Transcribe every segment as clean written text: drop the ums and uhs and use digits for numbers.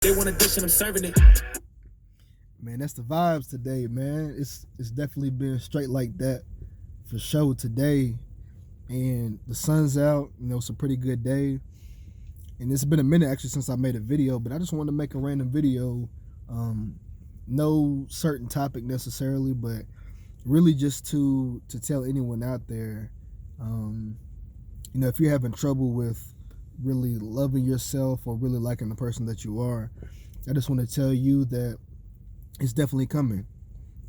They want a dish and I'm serving it. Man, that's the vibes today, man. It's definitely been straight like that for sure today. And the sun's out, it's a pretty good day. And it's been a minute actually since I made a video, but I just wanted to make a random video. Um, no certain topic necessarily, but really just to tell anyone out there, um, if you're having trouble with really loving yourself or really liking the person that you are, I just want to tell you that it's definitely coming.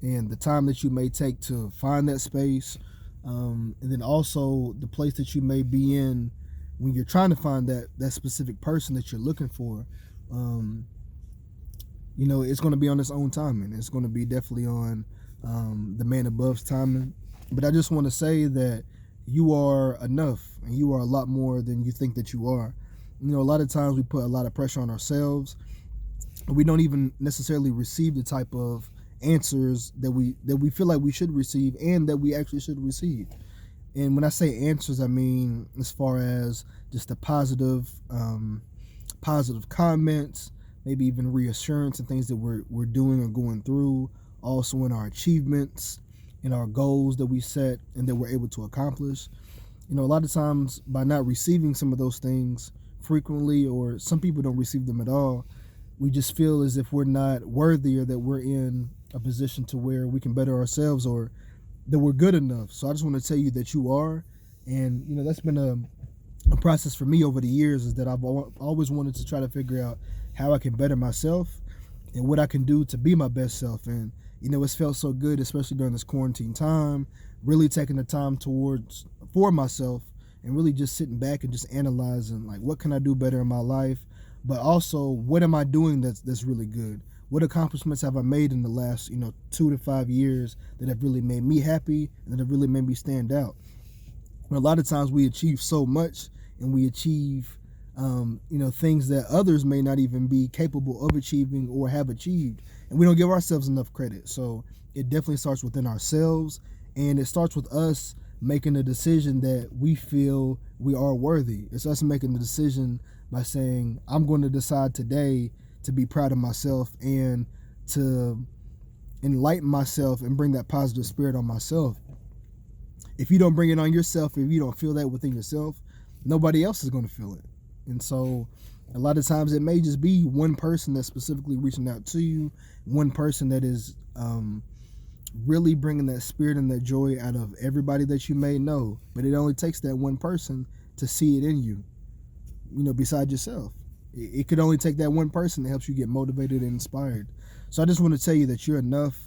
And the time that you may take to find that space, and then also the place that you may be in when you're trying to find that specific person that you're looking for, um, it's going to be on its own timing. It's going to be definitely on the man above's timing. But I just want to say that you are enough, and you are a lot more than you think that you are. A lot of times we put a lot of pressure on ourselves. We don't even necessarily receive the type of answers that we feel like we should receive and that we actually should receive. And when I say answers, I mean as far as just the positive comments, maybe even reassurance and things that we're doing or going through. Also in our achievements, in our goals that we set and that we're able to accomplish. A lot of times by not receiving some of those things frequently, or some people don't receive them at all, we just feel as if we're not worthy or that we're in a position to where we can better ourselves or that we're good enough. So I just want to tell you that you are. And that's been a process for me over the years, is that I've always wanted to try to figure out how I can better myself and what I can do to be my best self. And it's felt so good, especially during this quarantine time, really taking the time for myself and really just sitting back and just analyzing, like, what can I do better in my life, but also what am I doing that's really good? What accomplishments have I made in the last 2 to 5 years that have really made me happy and that have really made me stand out? And a lot of times we achieve so much, and we achieve things that others may not even be capable of achieving or have achieved, and we don't give ourselves enough credit. So it definitely starts within ourselves, and it starts with us making a decision that we feel we are worthy. It's us making the decision by saying, I'm going to decide today to be proud of myself and to enlighten myself and bring that positive spirit on myself. If you don't bring it on yourself, if you don't feel that within yourself, nobody else is going to feel it. And so a lot of times it may just be one person that's specifically reaching out to you, one person that is really bringing that spirit and that joy out of everybody that you may know. But it only takes that one person to see it in you, beside yourself. It could only take that one person that helps you get motivated and inspired. So I just want to tell you that you're enough,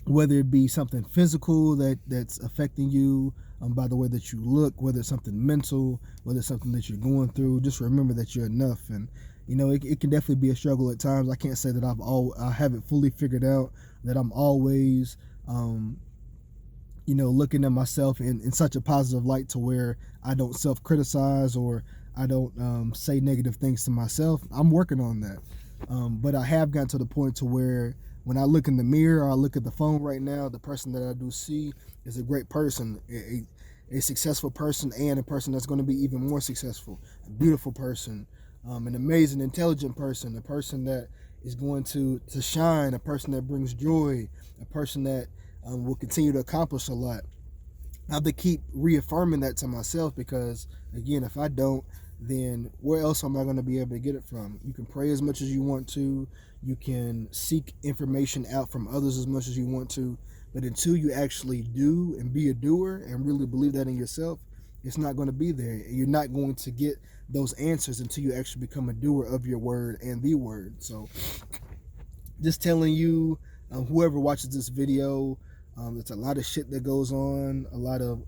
whether it be something physical that's affecting you by the way that you look, whether it's something mental, whether it's something that you're going through. Just remember that you're enough. And it can definitely be a struggle at times. I can't say that I have it fully figured out, that I'm always looking at myself in such a positive light to where I don't self-criticize or I don't say negative things to myself. I'm working on that. But I have gotten to the point to where when I look in the mirror or I look at the phone right now, the person that I do see is a great person, a successful person, and a person that's going to be even more successful, a beautiful person, an amazing, intelligent person, a person that is going to shine, a person that brings joy, a person that will continue to accomplish a lot. I have to keep reaffirming that to myself, because, again, if I don't, then where else am I going to be able to get it from? You can pray as much as you want to. You can seek information out from others as much as you want to. But until you actually do and be a doer and really believe that in yourself, it's not going to be there. You're not going to get those answers until you actually become a doer of your word and the word. So just telling you, whoever watches this video, there's a lot of shit that goes on, a lot of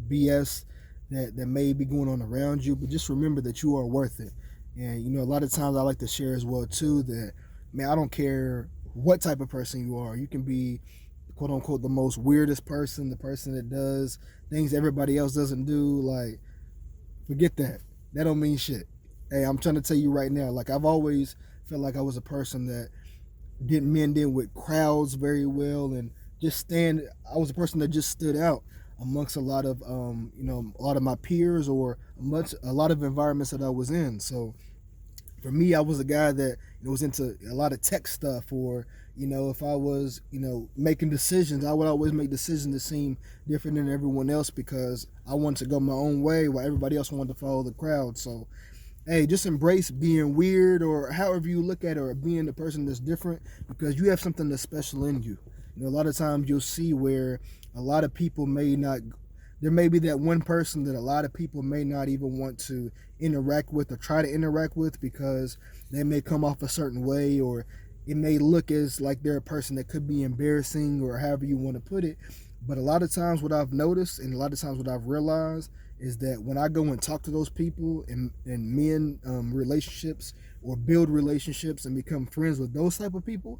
BS that may be going on around you, but just remember that you are worth it. And a lot of times I like to share as well too that, man, I don't care what type of person you are. You can be, quote unquote, the most weirdest person, the person that does things everybody else doesn't do. Like, forget that. That don't mean shit. Hey, I'm trying to tell you right now, like, I've always felt like I was a person that didn't mend in with crowds very well, and I was a person that just stood out amongst a lot of a lot of my peers, or a lot of environments that I was in. So For me, I was a guy that was into a lot of tech stuff, or if I was making decisions, I would always make decisions that seem different than everyone else because I wanted to go my own way while everybody else wanted to follow the crowd. So hey, just embrace being weird or however you look at it, or being the person that's different, because you have something that's special in you. A lot of times you'll see where a lot of people may not, there may be that one person that a lot of people may not even want to interact with or try to interact with because they may come off a certain way, or it may look as like they're a person that could be embarrassing, or however you want to put it. But a lot of times what I've noticed, and a lot of times what I've realized, is that when I go and talk to those people and mend relationships or build relationships and become friends with those type of people,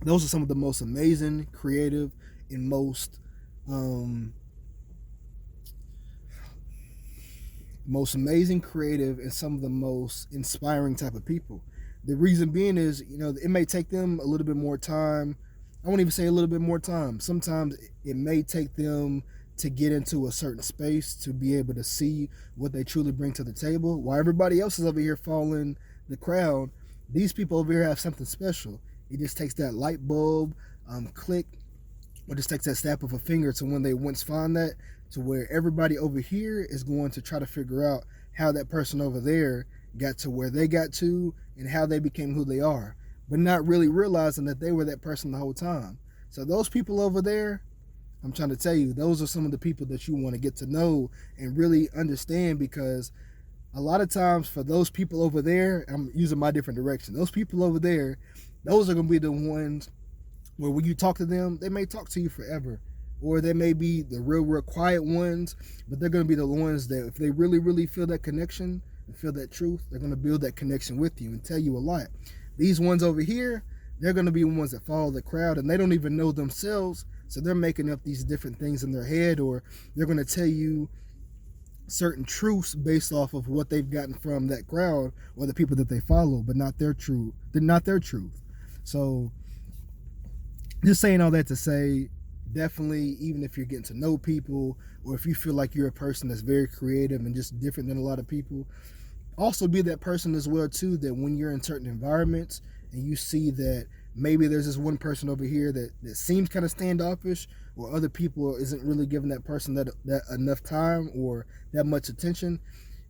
those are some of the most amazing, creative, and most amazing, creative, and some of the most inspiring type of people. The reason being is, it may take them a little bit more time. I won't even say a little bit more time. Sometimes it may take them to get into a certain space to be able to see what they truly bring to the table. While everybody else is over here following the crowd, these people over here have something special. It just takes that light bulb click, or just takes that snap of a finger to when they once find that, to where everybody over here is going to try to figure out how that person over there got to where they got to and how they became who they are, but not really realizing that they were that person the whole time. So those people over there, I'm trying to tell you, those are some of the people that you want to get to know and really understand, because a lot of times for those people over there, I'm using my different direction, those people over there, those are going to be the ones where when you talk to them, they may talk to you forever. Or they may be the real quiet ones, but they're going to be the ones that if they really, really feel that connection and feel that truth, they're going to build that connection with you and tell you a lot. These ones over here, they're going to be ones that follow the crowd and they don't even know themselves. So they're making up these different things in their head, or they're going to tell you certain truths based off of what they've gotten from that crowd or the people that they follow, but not their truth. They're not their truth. So just saying all that to say, definitely, even if you're getting to know people, or if you feel like you're a person that's very creative and just different than a lot of people, also be that person as well too, that when you're in certain environments and you see that maybe there's this one person over here that seems kind of standoffish, or other people isn't really giving that person that enough time or that much attention,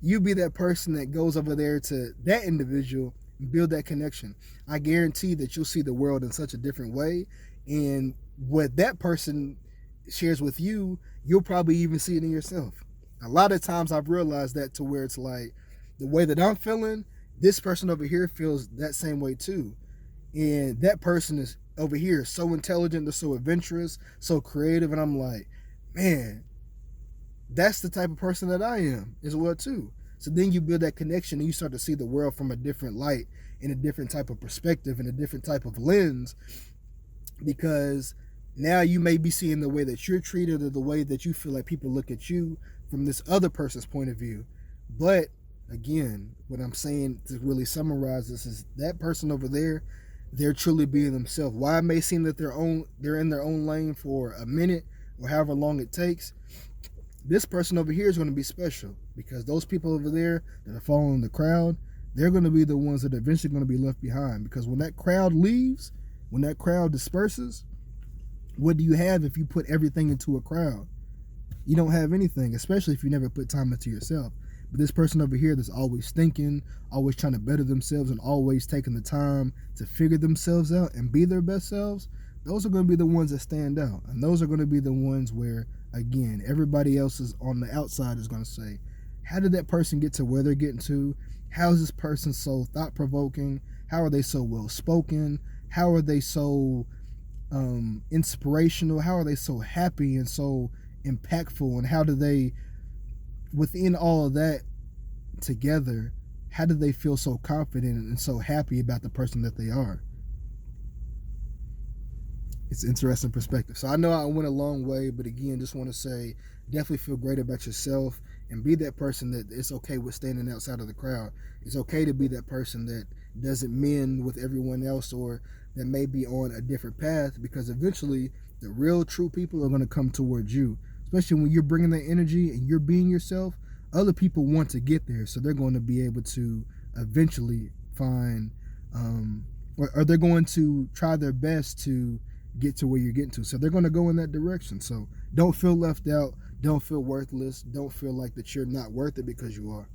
you be that person that goes over there to that individual and build that connection. I guarantee that you'll see the world in such a different way, and what that person shares with you, you'll probably even see it in yourself. A lot of times I've realized that, to where it's like the way that I'm feeling, this person over here feels that same way too. And that person is over here so intelligent, they're so adventurous, so creative, and I'm like, man, that's the type of person that I am as well too. So then you build that connection and you start to see the world from a different light, in a different type of perspective, in a different type of lens, because now you may be seeing the way that you're treated, or the way that you feel like people look at you from this other person's point of view. But again, what I'm saying to really summarize this is that person over there, they're truly being themselves. While it may seem that they're in their own lane for a minute or however long it takes, this person over here is going to be special, because those people over there that are following the crowd, they're going to be the ones that are eventually going to be left behind. Because when that crowd leaves, when that crowd disperses, what do you have if you put everything into a crowd? You don't have anything, especially if you never put time into yourself. But this person over here that's always thinking, always trying to better themselves, and always taking the time to figure themselves out and be their best selves, those are going to be the ones that stand out. And those are going to be the ones where, again, everybody else is on the outside is going to say, how did that person get to where they're getting to? How is this person so thought-provoking? How are they so well-spoken? How are they so inspirational? How are they so happy and so impactful? And how do they, within all of that together, how do they feel so confident and so happy about the person that they are? It's an interesting perspective. So I know I went a long way, but again, just want to say, definitely feel great about yourself and be that person that it's okay with standing outside of the crowd. It's okay to be that person that doesn't mend with everyone else, or that may be on a different path, because eventually the real true people are going to come towards you. Especially when you're bringing that energy and you're being yourself, other people want to get there, so they're going to be able to eventually find, or they're going to try their best to get to where you're getting to. So they're going to go in that direction. So don't feel left out. Don't feel worthless. Don't feel like that you're not worth it, because you are.